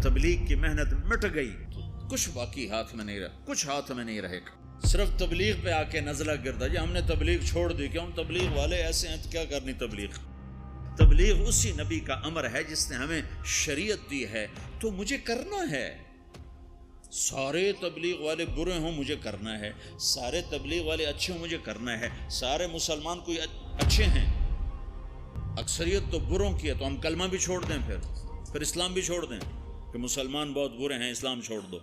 تبلیغ کی محنت مٹ گئی تو کچھ باقی ہاتھ میں نہیں رہا، کچھ ہاتھ میں نہیں رہے گا، صرف تبلیغ پہ آ کے نزلہ گردا جی ہم نے تبلیغ چھوڑ دی، کہ ہم تبلیغ والے ایسے ہیں تو کیا کرنی تبلیغ؟ تبلیغ اسی نبی کا امر ہے جس نے ہمیں شریعت دی ہے، تو مجھے کرنا ہے۔ سارے تبلیغ والے برے ہوں مجھے کرنا ہے، سارے تبلیغ والے اچھے ہوں مجھے کرنا ہے، سارے مسلمان کوئی اچھے ہیں، اکثریت تو بروں کی ہے، تو ہم کلمہ بھی چھوڑ دیں، پھر اسلام بھی چھوڑ دیں کہ مسلمان بہت برے ہیں اسلام چھوڑ دو۔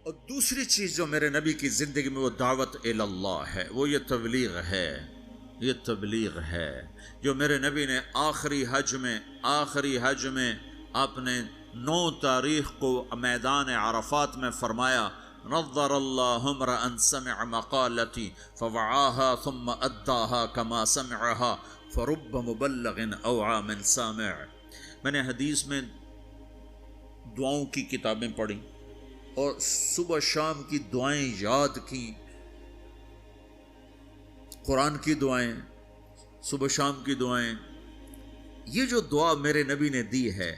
اور دوسری چیز جو میرے نبی کی زندگی میں وہ دعوت اللہ ہے، وہ یہ تبلیغ ہے، یہ تبلیغ ہے جو میرے نبی نے آخری حج میں آپ نے 9 تاریخ کو میدان عرفات میں فرمایا، نظر اللہ امرأ سمع مقالتی فوعاها ثم اداها كما سمعها فرب مبلغ اوعى من سامع۔ میں نے حدیث میں دعاؤں کی کتابیں پڑھی اور صبح شام کی دعائیں یاد کی، قرآن کی دعائیں، صبح شام کی دعائیں۔ یہ جو دعا میرے نبی نے دی ہے،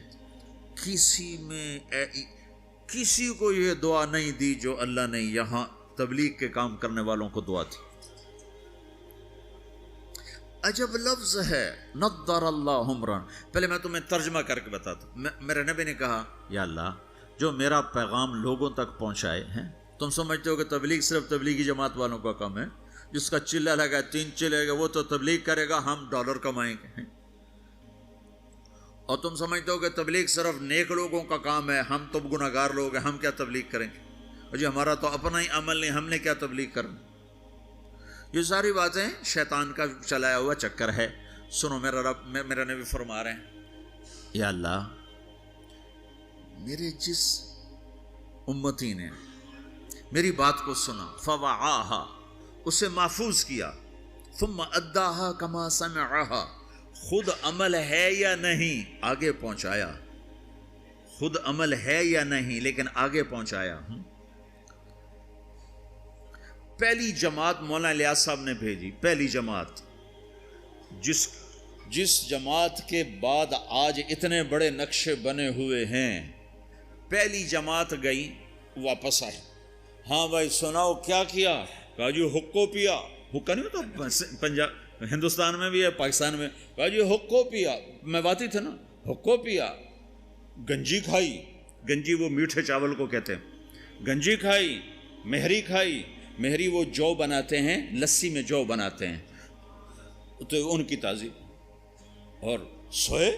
کسی کو یہ دعا نہیں دی جو اللہ نے یہاں تبلیغ کے کام کرنے والوں کو دعا دی۔ عجب لفظ ہے، نضر اللہ عمرا۔ پہلے میں تمہیں ترجمہ کر کے بتاتا ہوں۔ میرے نبی نے کہا، یا اللہ جو میرا پیغام لوگوں تک پہنچائے ہیں، تم سمجھتے ہو کہ تبلیغ صرف تبلیغی جماعت والوں کا کام ہے، جس کا چلہ لگا 3 چلے گا وہ تو تبلیغ کرے گا، ہم ڈالر کمائیں گے، اور تم سمجھتے ہو کہ تبلیغ صرف نیک لوگوں کا کام ہے، ہم تو گناہگار لوگ ہیں، ہم کیا تبلیغ کریں گے، اور جی ہمارا تو اپنا ہی عمل نہیں، ہم نے کیا تبلیغ کرنا۔ یہ ساری باتیں شیطان کا چلایا ہوا چکر ہے۔ سنو، میرا نبی فرما رہے ہیں، یا اللہ میرے جس امتی نے میری بات کو سنا، فوعاہا، اسے محفوظ کیا، ثم اداہا کما سمعہا، خود عمل ہے یا نہیں آگے پہنچایا، خود عمل ہے یا نہیں لیکن آگے پہنچایا۔ پہلی جماعت مولانا الیاس صاحب نے بھیجی، پہلی جماعت، جس جماعت کے بعد آج اتنے بڑے نقشے بنے ہوئے ہیں، پہلی جماعت گئی، واپس آئی، ہاں بھائی سناؤ کیا کیا؟ کہا جی حقو پیا، حقہ نہیں تو پنجاب ہندوستان میں بھی ہے، پاکستان میں، کہا جی حقو پیا، میں باتی تھا نا، حقو پیا، گنجی کھائی، گنجی وہ میٹھے چاول کو کہتے ہیں، گنجی کھائی، مہری کھائی، مہری وہ جو بناتے ہیں، لسی میں جو بناتے ہیں، تو ان کی تعظیم، اور سوئے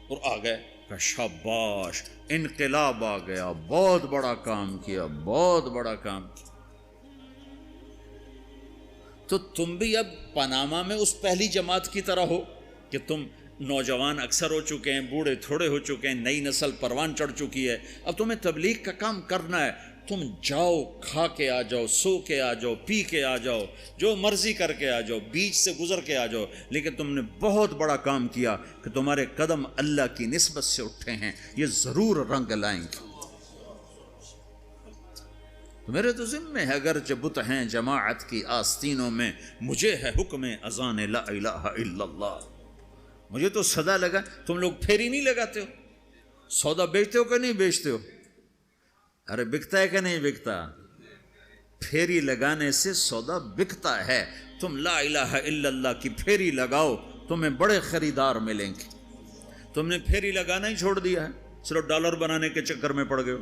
اور آ گئے، کہ شاباش انقلاب آ گیا، بہت بڑا کام کیا، بہت بڑا کام کیا۔ تو تم بھی اب پاناما میں اس پہلی جماعت کی طرح ہو کہ تم نوجوان اکثر ہو چکے ہیں، بوڑھے تھوڑے ہو چکے ہیں، نئی نسل پروان چڑھ چکی ہے، اب تمہیں تبلیغ کا کام کرنا ہے، تم جاؤ، کھا کے آ جاؤ، سو کے آ جاؤ، پی کے آ جاؤ، جو مرضی کر کے آ جاؤ، بیچ سے گزر کے آ جاؤ، لیکن تم نے بہت بڑا کام کیا کہ تمہارے قدم اللہ کی نسبت سے اٹھے ہیں، یہ ضرور رنگ لائیں گے۔ تو میرے تو ذمہ ہے، اگر بت ہیں جماعت کی آستینوں میں، مجھے ہے حکم اذان لا الہ الا اللہ۔ مجھے تو صدا لگا، تم لوگ پھیری نہیں لگاتے ہو، سودا بیچتے ہو کہ نہیں بیچتے ہو؟ ارے بکتا ہے کہ نہیں بکتا؟ پھیری لگانے سے سودا بکتا ہے۔ تم لا الہ الا اللہ کی پھیری لگاؤ، تمہیں بڑے خریدار ملیں گے۔ تم نے پھیری لگانا ہی چھوڑ دیا ہے، صرف ڈالر بنانے کے چکر میں پڑ گئے ہو۔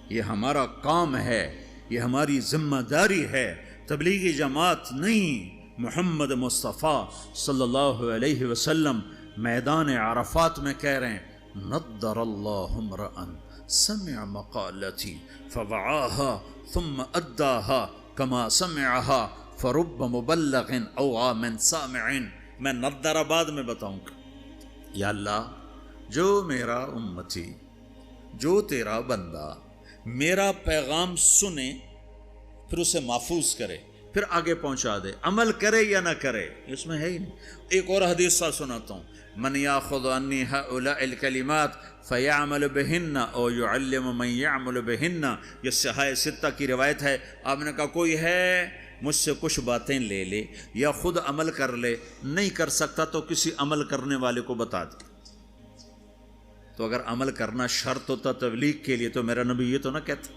یہ ہمارا کام ہے، یہ ہماری ذمہ داری ہے، تبلیغی جماعت نہیں۔ محمد مصطفیٰ صلی اللہ علیہ وسلم میدان عرفات میں کہہ رہے ہیں، نضر اللہ امرأ سمع مقالتی فوعاها ثم اداها كما سمعها فرب مبلغ اوعى من سامع۔ میں نضر بعد میں بتاؤں گا۔ یا اللہ جو میرا امتی، جو تیرا بندہ میرا پیغام سنے، پھر اسے محفوظ کرے، پھر آگے پہنچا دے، عمل کرے یا نہ کرے، اس میں ہے ہی نہیں۔ ایک اور حدیث سا سناتا ہوں، من یاخذ عنی هؤلاء الکلمات فیعمل بہن او یعلم من یعمل بہن، یہ صحاح ستہ کی روایت ہے۔ آپ نے کہا کوئی ہے مجھ سے کچھ باتیں لے لے یا خود عمل کر لے، نہیں کر سکتا تو کسی عمل کرنے والے کو بتا دے۔ تو اگر عمل کرنا شرط ہوتا تبلیغ کے لیے تو میرا نبی یہ تو نہ کہتا۔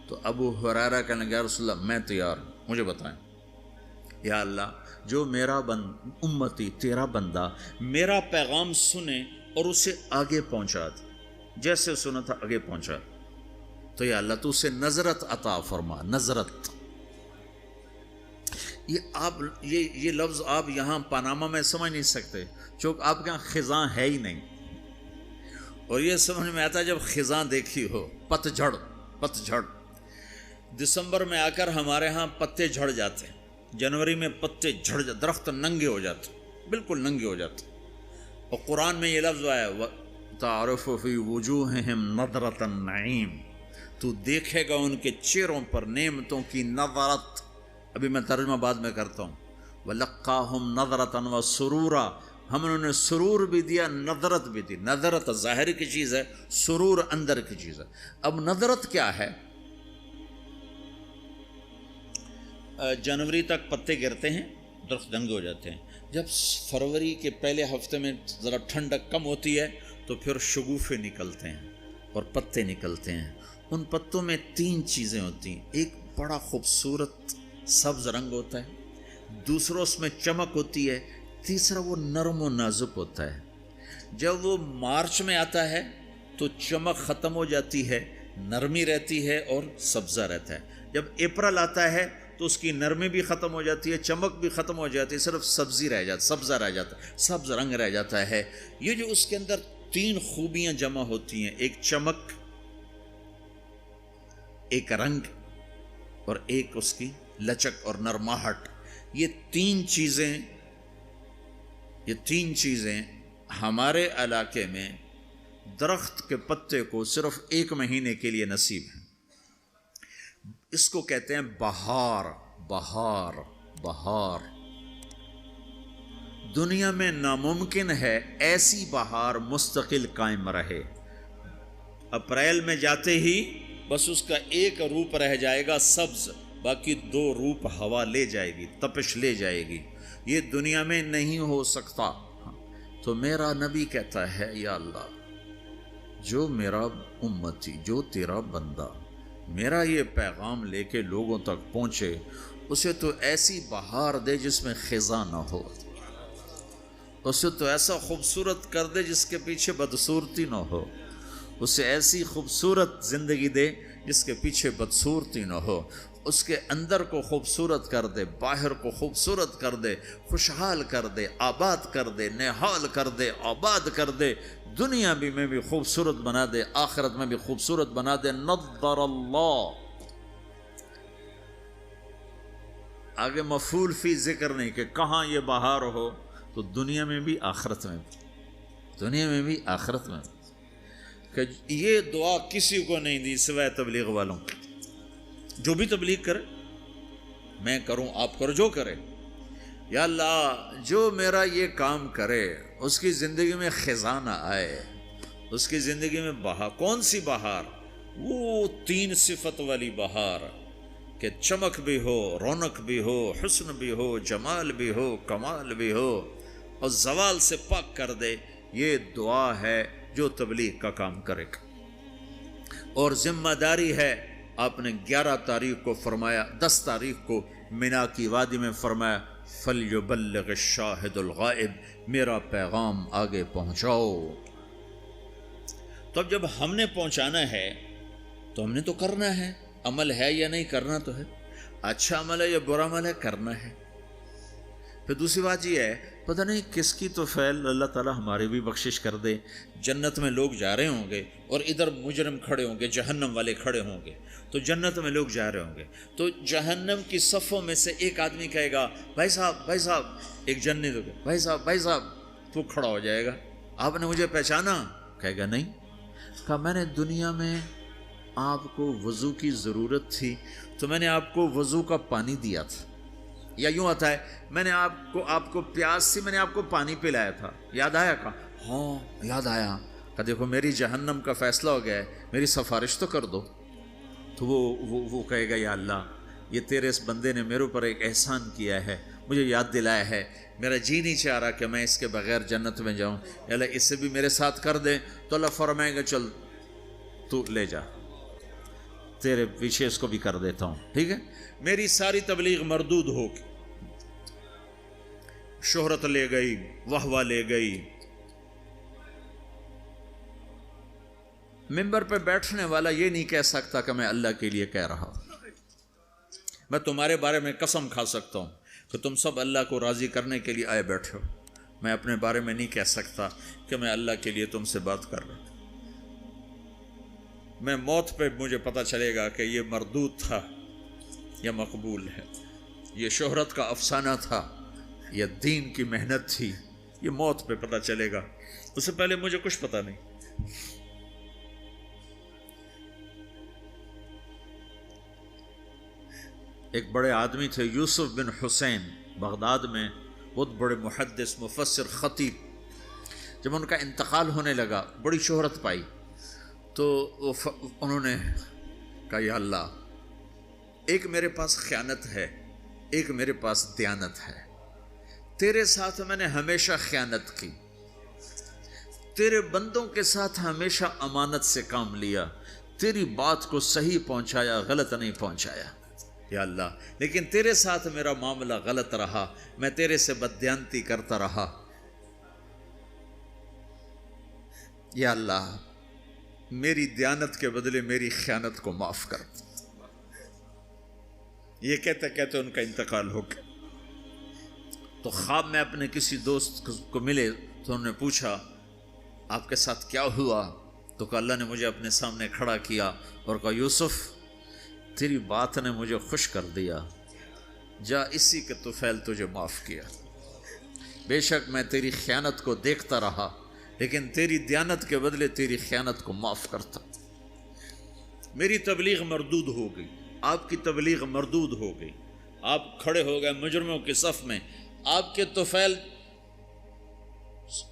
تو ابو ہریرہ کہنے لگے یا رسول اللہ میں تیار ہوں، مجھے بتائیں۔ یا اللہ، جو میرا امتی تیرا بندہ میرا پیغام سنے اور اسے آگے پہنچا دے، جیسے سنا تھا آگے پہنچا، تو یا اللہ تو اسے نظرت عطا فرما۔ نظرت، یہ لفظ آپ یہاں پاناما میں سمجھ نہیں سکتے، چونکہ آپ کے یہاں خزاں ہے ہی نہیں، اور یہ سمجھ میں آتا ہے جب خزاں دیکھی ہو، پتجھڑ۔ دسمبر میں آ کر ہمارے ہاں پتے جھڑ جاتے ہیں، جنوری میں پتے جھڑ جاتے، درخت ننگے ہو جاتے، بالکل ننگے ہو جاتے، اور قرآن میں یہ لفظ آیا تعرف فی وجوہہم نظرۃ النعیم، تو دیکھے گا ان کے چہروں پر نعمتوں کی نظرت۔ ابھی میں ترجمہ بعد میں کرتا ہوں۔ وَلَقَّاهُمْ نَظْرَةً وَسُرُورًا، ہم انہوں نے سرور بھی دیا، نظرت بھی دی۔ نظرت ظاہر کی چیز ہے، سرور اندر کی چیز ہے۔ اب نظرت کیا ہے؟ جنوری تک پتے گرتے ہیں، درخت ننگے ہو جاتے ہیں۔ جب فروری کے پہلے ہفتے میں ذرا ٹھنڈک کم ہوتی ہے تو پھر شگوفے نکلتے ہیں اور پتے نکلتے ہیں۔ ان پتوں میں 3 چیزیں ہوتی ہیں، ایک بڑا خوبصورت سبز رنگ ہوتا ہے، دوسرا اس میں چمک ہوتی ہے، تیسرا وہ نرم و نازک ہوتا ہے۔ جب وہ مارچ میں آتا ہے تو چمک ختم ہو جاتی ہے، نرمی رہتی ہے اور سبزہ رہتا ہے۔ جب اپریل آتا ہے تو اس کی نرمی بھی ختم ہو جاتی ہے، چمک بھی ختم ہو جاتی ہے، صرف سبزہ رہ جاتا ہے، سبز رنگ رہ جاتا ہے۔ یہ جو اس کے اندر 3 خوبیاں جمع ہوتی ہیں، ایک چمک، ایک رنگ اور ایک اس کی لچک اور نرماہٹ، یہ تین چیزیں ہمارے علاقے میں درخت کے پتے کو صرف 1 مہینے کے لیے نصیب ہیں۔ اس کو کہتے ہیں بہار۔ دنیا میں ناممکن ہے ایسی بہار مستقل قائم رہے۔ اپریل میں جاتے ہی بس اس کا ایک روپ رہ جائے گا سبز، باقی 2 روپ ہوا لے جائے گی، تپش لے جائے گی۔ یہ دنیا میں نہیں ہو سکتا۔ تو میرا نبی کہتا ہے یا اللہ، جو میرا امتی، جو تیرا بندہ میرا یہ پیغام لے کے لوگوں تک پہنچے، اسے تو ایسی بہار دے جس میں خزاں نہ ہو، اسے تو ایسا خوبصورت کر دے جس کے پیچھے بدصورتی نہ ہو، اسے ایسی خوبصورت زندگی دے جس کے پیچھے بدصورتی نہ ہو، اس کے اندر کو خوبصورت کر دے، باہر کو خوبصورت کر دے، خوشحال کر دے، آباد کر دے، نہال کر دے، آباد کر دے، دنیا میں بھی خوبصورت بنا دے، آخرت میں بھی خوبصورت بنا دے۔ نظر اللہ، آگے مفعول فی ذکر نہیں کہ کہاں یہ بہار ہو، تو دنیا میں بھی آخرت میں بھی، دنیا میں بھی آخرت میں بھی۔ کہ یہ دعا کسی کو نہیں دی سوائے تبلیغ والوں، جو بھی تبلیغ کرے، میں کروں آپ کرو، جو کرے، یا اللہ جو میرا یہ کام کرے اس کی زندگی میں خزاں نہ آئے، اس کی زندگی میں بہار۔ کون سی بہار؟ وہ 3 صفت والی بہار کہ چمک بھی ہو، رونق بھی ہو، حسن بھی ہو، جمال بھی ہو، کمال بھی ہو، اور زوال سے پاک کر دے۔ یہ دعا ہے جو تبلیغ کا کام کرے گا، اور ذمہ داری ہے۔ آپ نے 11 تاریخ کو فرمایا، 10 تاریخ کو مینا کی وادی میں فرمایا فَلْيُبَلِّغِ الشَّاهِدُ الْغَائِبُ، میرا پیغام آگے پہنچاؤ۔ تو اب جب ہم نے پہنچانا ہے تو ہم نے تو کرنا ہے، عمل ہے یا نہیں، کرنا تو ہے، اچھا عمل ہے یا برا عمل ہے، کرنا ہے۔ پھر دوسری بات یہ ہے، پتہ نہیں کس کی تو فعل اللہ تعالیٰ ہماری بھی بخشش کر دے۔ جنت میں لوگ جا رہے ہوں گے اور ادھر مجرم کھڑے ہوں گے، جہنم والے کھڑے ہوں گے، تو جنت میں لوگ جا رہے ہوں گے، تو جہنم کی صفوں میں سے ایک آدمی کہے گا بھائی صاحب، بھائی صاحب، ایک جنت ہوگا، بھائی صاحب، بھائی صاحب، تو کھڑا ہو جائے گا، آپ نے مجھے پہچانا؟ کہے گا نہیں۔ کہا میں نے دنیا میں آپ کو وضو کی ضرورت تھی تو میں نے آپ کو وضو کا پانی دیا تھا، یا یوں آتا ہے میں نے آپ کو پیاس تھی، میں نے آپ کو پانی پلایا تھا، یاد آیا؟ کہا ہاں یاد آیا۔ کہا دیکھو میری جہنم کا فیصلہ ہو گیا ہے، میری سفارش تو کر دو۔ تو وہ کہے گا یا اللہ یہ تیرے اس بندے نے میرے اوپر ایک احسان کیا ہے، مجھے یاد دلایا ہے، میرا جی نہیں چاہ رہا کہ میں اس کے بغیر جنت میں جاؤں، اللہ اس سے بھی میرے ساتھ کر دے، تو اللہ فرمائے گا چل تو لے جا، تیرے پیچھے اس کو بھی کر دیتا ہوں، ٹھیک ہے۔ میری ساری تبلیغ مردود ہوگی، شہرت لے گئی، واہ لے گئی، ممبر پہ بیٹھنے والا یہ نہیں کہہ سکتا کہ میں اللہ کے لیے کہہ رہا ہوں۔ میں تمہارے بارے میں قسم کھا سکتا ہوں کہ تم سب اللہ کو راضی کرنے کے لیے آئے بیٹھے ہو، میں اپنے بارے میں نہیں کہہ سکتا کہ میں اللہ کے لیے تم سے بات کر رہا ہوں۔ میں موت پہ مجھے پتہ چلے گا کہ یہ مردود تھا یا مقبول ہے، یہ شہرت کا افسانہ تھا یا دین کی محنت تھی، یہ موت پہ پتہ چلے گا، اس سے پہلے مجھے کچھ پتہ نہیں۔ ایک بڑے آدمی تھے یوسف بن حسین، بغداد میں بہت بڑے محدث، مفسر، خطیب۔ جب ان کا انتقال ہونے لگا، بڑی شہرت پائی، تو انہوں نے کہا یا اللہ، ایک میرے پاس خیانت ہے، ایک میرے پاس دیانت ہے، تیرے ساتھ میں نے ہمیشہ خیانت کی، تیرے بندوں کے ساتھ ہمیشہ امانت سے کام لیا، تیری بات کو صحیح پہنچایا، غلط نہیں پہنچایا یا اللہ، لیکن تیرے ساتھ میرا معاملہ غلط رہا، میں تیرے سے بددیانتی کرتا رہا، یا اللہ میری دیانت کے بدلے میری خیانت کو معاف کر۔ یہ کہتے کہتے ان کا انتقال ہو گیا۔ تو خواب میں اپنے کسی دوست کو ملے تو انہوں نے پوچھا آپ کے ساتھ کیا ہوا؟ تو کہا اللہ نے مجھے اپنے سامنے کھڑا کیا اور کہا یوسف تیری بات نے مجھے خوش کر دیا، جا اسی کے طفیل تجھے معاف کیا، بے شک میں تیری خیانت کو دیکھتا رہا لیکن تیری دیانت کے بدلے تیری خیانت کو معاف کرتا۔ میری تبلیغ مردود ہو گئی، آپ کی تبلیغ مردود ہو گئی، آپ کھڑے ہو گئے مجرموں کے صف میں، آپ کے طفیل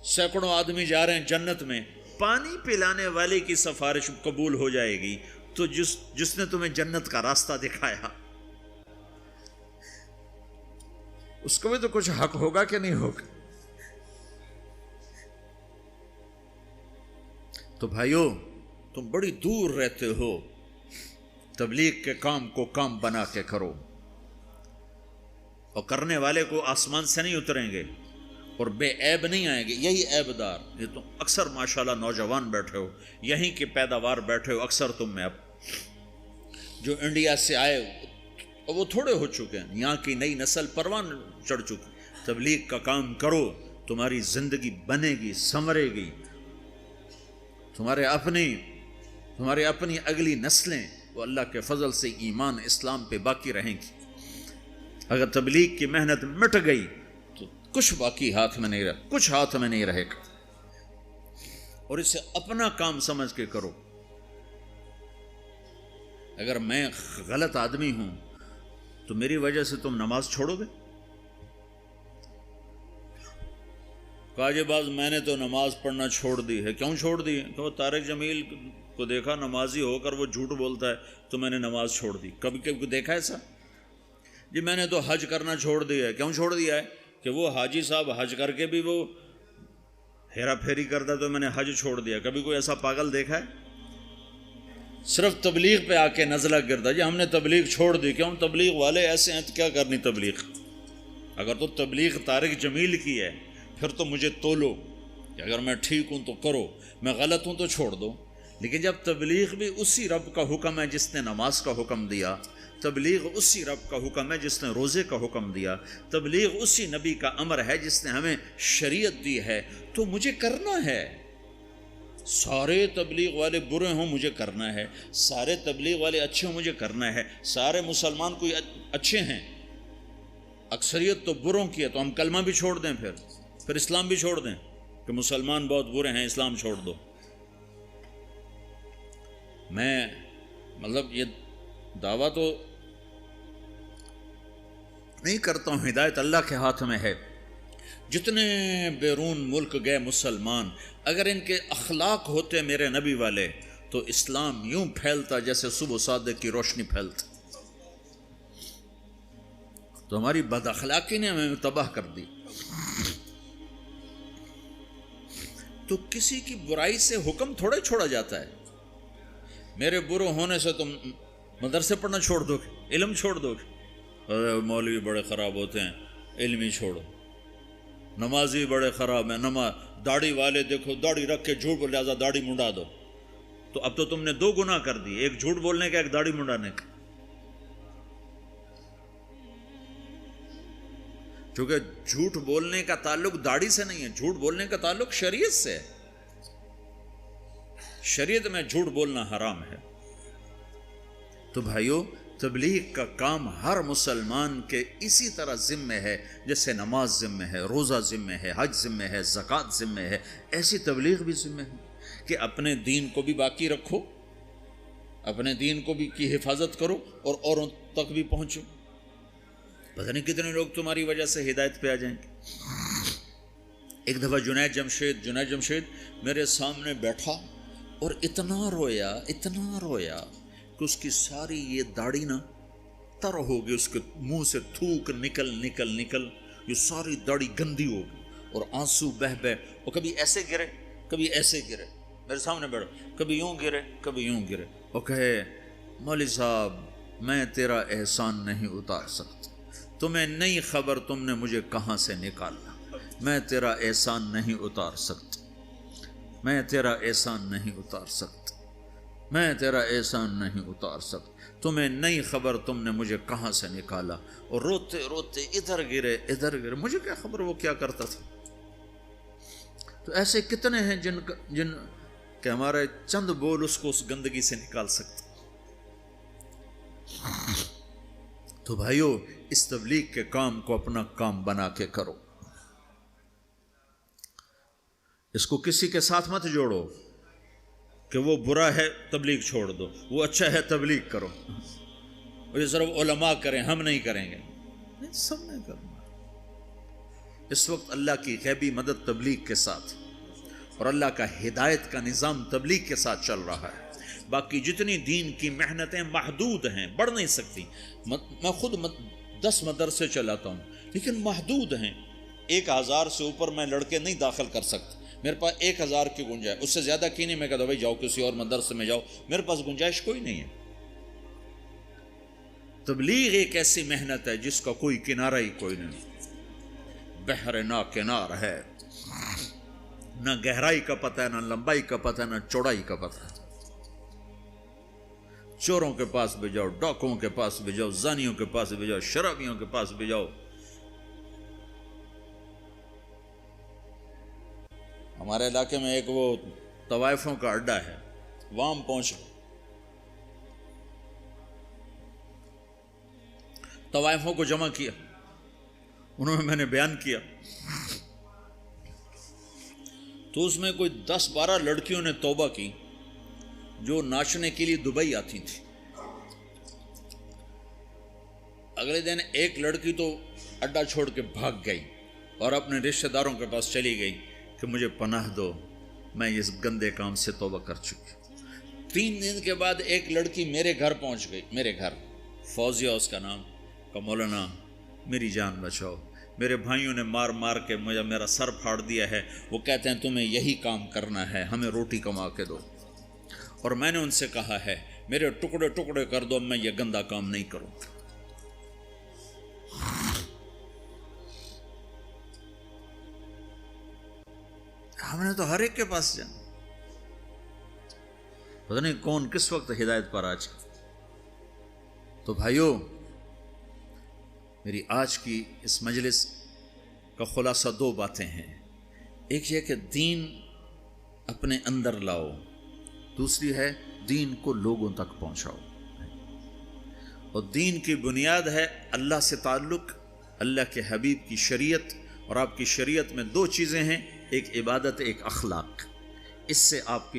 سینکڑوں آدمی جا رہے ہیں جنت میں، پانی پلانے والے کی سفارش قبول ہو جائے گی تو جس نے تمہیں جنت کا راستہ دکھایا اس کو بھی تو کچھ حق ہوگا کہ نہیں ہوگا؟ تو بھائیو تم بڑی دور رہتے ہو، تبلیغ کے کام کو کام بنا کے کرو، اور کرنے والے کو آسمان سے نہیں اتریں گے اور بے عیب نہیں آئیں گے، یہی عیب دار، یہ تم اکثر ماشاءاللہ نوجوان بیٹھے ہو، یہیں کے پیداوار بیٹھے ہو، اکثر تم میں اب جو انڈیا سے آئے وہ تھوڑے ہو چکے ہیں، یہاں کی نئی نسل پروان چڑھ چکی۔ تبلیغ کا کام کرو، تمہاری زندگی بنے گی، سنورے گی، تمہارے اپنی اگلی نسلیں وہ اللہ کے فضل سے ایمان اسلام پہ باقی رہیں گی۔ اگر تبلیغ کی محنت مٹ گئی تو کچھ باقی ہاتھ میں نہیں رہے، کچھ ہاتھ میں نہیں رہے گا، اور اسے اپنا کام سمجھ کے کرو۔ اگر میں غلط آدمی ہوں تو میری وجہ سے تم نماز چھوڑو گے؟ کہا جی باز میں نے تو نماز پڑھنا چھوڑ دی ہے۔ کیوں چھوڑ دی ہے؟ کہ طارق جمیل کو دیکھا نمازی ہو کر وہ جھوٹ بولتا ہے تو میں نے نماز چھوڑ دی۔ کبھی کبھی دیکھا ایسا؟ جی میں نے تو حج کرنا چھوڑ دیا ہے۔ کیوں چھوڑ دیا ہے؟ کہ وہ حاجی صاحب حج کر کے بھی وہ ہیرا پھیری کرتا تو میں نے حج چھوڑ دیا۔ کبھی کوئی ایسا پاگل دیکھا ہے؟ صرف تبلیغ پہ آ کے نزلہ گردا جی ہم نے تبلیغ چھوڑ دی۔ کیوں؟ تبلیغ والے ایسے ہیں تو کیا کرنی تبلیغ؟ اگر تو تبلیغ طارق جمیل کی ہے پھر تو مجھے تولو کہ اگر میں ٹھیک ہوں تو کرو، میں غلط ہوں تو چھوڑ دو۔ لیکن جب تبلیغ بھی اسی رب کا حکم ہے جس نے نماز کا حکم دیا، تبلیغ اسی رب کا حکم ہے جس نے روزے کا حکم دیا، تبلیغ اسی نبی کا امر ہے جس نے ہمیں شریعت دی ہے، تو مجھے کرنا ہے۔ سارے تبلیغ والے برے ہوں مجھے کرنا ہے، سارے تبلیغ والے اچھے ہوں مجھے کرنا ہے، سارے مسلمان کوئی اچھے ہیں، اکثریت تو بروں کی ہے، تو ہم کلمہ بھی چھوڑ دیں، پھر اسلام بھی چھوڑ دیں کہ مسلمان بہت برے ہیں اسلام چھوڑ دو۔ میں یہ دعویٰ تو نہیں کرتا ہوں، ہدایت اللہ کے ہاتھ میں ہے۔ جتنے بیرون ملک گئے مسلمان، اگر ان کے اخلاق ہوتے میرے نبی والے تو اسلام یوں پھیلتا جیسے صبح صادق کی روشنی پھیلتا۔ تو ہماری بد اخلاقی نے ہمیں تباہ کر دی. تو کسی کی برائی سے حکم تھوڑا چھوڑا جاتا ہے. میرے برے ہونے سے تم مدرسے پڑھنا چھوڑ دو گے, علم چھوڑ دو گے. مولوی بڑے خراب ہوتے ہیں, علم ہی چھوڑو. نمازی بڑے خراب ہیں, داڑھی والے دیکھو داڑھی رکھ کے جھوٹ بول, لہٰذا داڑھی منڈا دو. تو اب تو تم نے دو گناہ کر دی, ایک جھوٹ بولنے کا, ایک داڑھی منڈانے کا. چونکہ جھوٹ بولنے کا تعلق داڑھی سے نہیں ہے, جھوٹ بولنے کا تعلق شریعت سے ہے. شریعت میں جھوٹ بولنا حرام ہے. تو بھائیو, تبلیغ کا کام ہر مسلمان کے اسی طرح ذمہ ہے جیسے نماز ذمہ ہے, روزہ ذمہ ہے, حج ذمہ ہے, زکوٰۃ ذمہ ہے, ایسی تبلیغ بھی ذمہ ہے کہ اپنے دین کو بھی باقی رکھو, اپنے دین کو بھی کی حفاظت کرو اور اوروں تک بھی پہنچو. پتہ نہیں کتنے لوگ تمہاری وجہ سے ہدایت پہ آ جائیں گے. ایک دفعہ جنید جمشید میرے سامنے بیٹھا اور اتنا رویا کہ اس کی ساری یہ داڑھی نا تر ہوگی, اس کے منہ سے تھوک نکل یہ ساری داڑھی گندی ہوگی اور آنسو بہہ اور کبھی ایسے گرے کبھی ایسے گرے. میرے سامنے بیٹھا, کبھی یوں گرے اور کہے مولوی صاحب میں تیرا احسان نہیں اتار سکتا, تمہیں نہیں خبر تم نے مجھے کہاں سے نکالا. میں تیرا احسان نہیں اتار سکتا, میں تیرا احسان نہیں اتار سکتا, تمہیں نہیں خبر تم نے مجھے کہاں سے نکالا. اور روتے ادھر گرے, مجھے کیا خبر وہ کیا کرتا تھا. تو ایسے کتنے ہیں جن کہ ہمارے چند بول اس کو اس گندگی سے نکال سکتے. تو بھائیو, اس تبلیغ کے کام کو اپنا کام بنا کے کرو. اس کو کسی کے ساتھ مت جوڑو کہ وہ برا ہے تبلیغ چھوڑ دو, وہ اچھا ہے تبلیغ کرو. یہ صرف علماء کریں, ہم نہیں کریں گے, سب نے کرنا. اس وقت اللہ کی غیبی مدد تبلیغ کے ساتھ اور اللہ کا ہدایت کا نظام تبلیغ کے ساتھ چل رہا ہے. باقی جتنی دین کی محنتیں محدود ہیں, بڑھ نہیں سکتی. میں خود 10 مدرسے چلاتا ہوں لیکن محدود ہیں. 1000 سے اوپر میں لڑکے نہیں داخل کر سکتا. میرے پاس 1000 کی گنجائش, اس سے زیادہ کی نہیں. میں کہتا بھائی جاؤ کسی اور مدرسے میں جاؤ, میرے پاس گنجائش کوئی نہیں ہے. تبلیغ ایک ایسی محنت ہے جس کا کوئی کنارہ ہی کوئی نہیں. بحر نا کنار ہے, نہ گہرائی کا پتہ ہے, نہ لمبائی کا پتہ ہے, نہ چوڑائی کا پتہ ہے. چوروں کے پاس بھی جاؤ, ڈاکوؤں کے پاس بھی جاؤ, زانیوں کے پاس بھی جاؤ, شرابیوں کے پاس بھی جاؤ. ہمارے علاقے میں ایک وہ طوائفوں کا اڈا ہے, وہاں پہنچ طوائفوں کو جمع کیا, انہوں نے میں نے بیان کیا تو اس میں کوئی 10-12 لڑکیوں نے توبہ کی جو ناچنے کے لیے دبئی آتی تھی. اگلے دن ایک لڑکی تو اڈا چھوڑ کے بھاگ گئی اور اپنے رشتہ داروں کے پاس چلی گئی کہ مجھے پناہ دو, میں اس گندے کام سے توبہ کر چکی. 3 دن کے بعد ایک لڑکی میرے گھر پہنچ گئی, میرے گھر, فوزیہ اس کا نام, کہ مولانا میری جان بچاؤ, میرے بھائیوں نے مار کے مجھے میرا سر پھاڑ دیا ہے, وہ کہتے ہیں تمہیں یہی کام کرنا ہے, ہمیں روٹی کما کے دو. اور میں نے ان سے کہا ہے میرے ٹکڑے کر دو, میں یہ گندا کام نہیں کروں. ہم نے تو ہر ایک کے پاس جانا, پتہ نہیں کون کس وقت ہدایت پر آج. تو بھائیو, میری آج کی اس مجلس کا خلاصہ 2 باتیں ہیں. ایک یہ کہ دین اپنے اندر لاؤ, دوسری ہے دین کو لوگوں تک پہنچاؤ. اور دین کی بنیاد ہے اللہ سے تعلق, اللہ کے حبیب کی شریعت, اور آپ کی شریعت میں 2 چیزیں ہیں, ایک عبادت, ایک اخلاق. اس سے آپ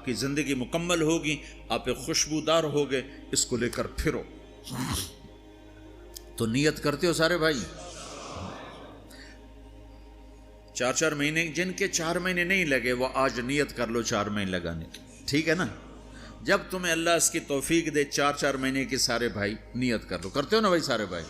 کی زندگی مکمل ہوگی, آپ ایک خوشبودار ہوگے. اس کو لے کر پھرو. تو نیت کرتے ہو سارے بھائی؟ 4 مہینے, جن کے 4 مہینے نہیں لگے وہ آج نیت کر لو 4 مہینے لگانے کی, ٹھیک ہے نا؟ جب تمہیں اللہ اس کی توفیق دے 4 مہینے کی, سارے بھائی نیت کر لو. کرتے ہو نا بھائی سارے بھائی؟